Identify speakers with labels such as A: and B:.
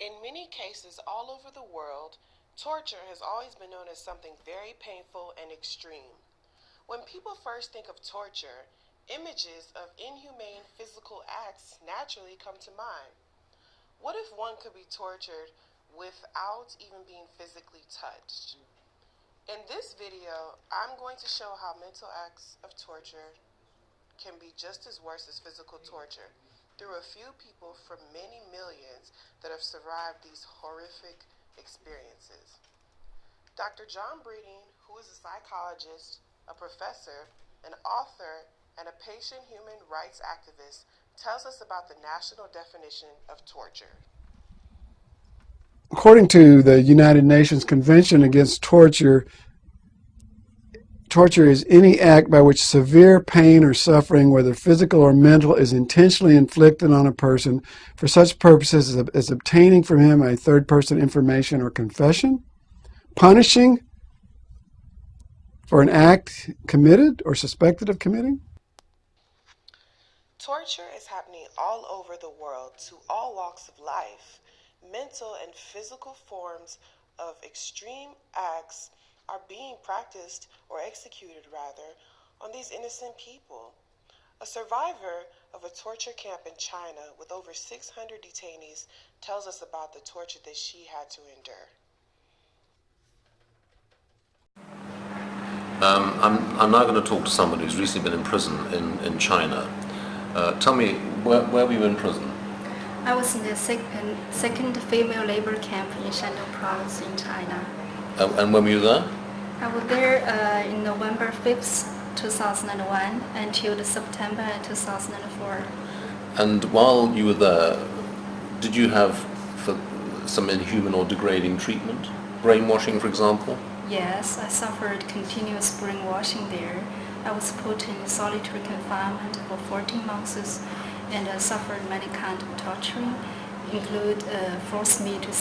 A: In many cases all over the world, torture has always been known as something very painful and extreme. When people first think of torture, images of inhumane physical acts naturally come to mind. What if one could be tortured without even being physically touched? In this video, I'm going to show how mental acts of torture can be just as worse as physical torture through a few people from many millions that have survived these horrific experiences. Dr. John Breeding, who is a psychologist, a professor, an author, and a patient human rights activist, tells us about the national definition of torture.
B: According to the United Nations Convention Against Torture, torture is any act by which severe pain or suffering, whether physical or mental, is intentionally inflicted on a person for such purposes as obtaining from him a third-person information or confession, punishing for an act committed or suspected of committing.
A: Torture is happening all over the world to all walks of life. Mental and physical forms of extreme acts are being practiced, or executed rather, on these innocent people. A survivor of a torture camp in China with over 600 detainees tells us about the torture that she had to endure.
C: I'm now going to talk to someone who's recently been in prison in China. Tell me, where were you in prison?
D: I was in the second female labor camp in Shandong province in China.
C: And when were you there?
D: I was there in November 5th, 2001 until September 2004.
C: And while you were there, did you have some inhuman or degrading treatment? Brainwashing, for example?
D: Yes, I suffered continuous brainwashing there. I was put in solitary confinement for 14 months and suffered many kinds of torturing, include forced me to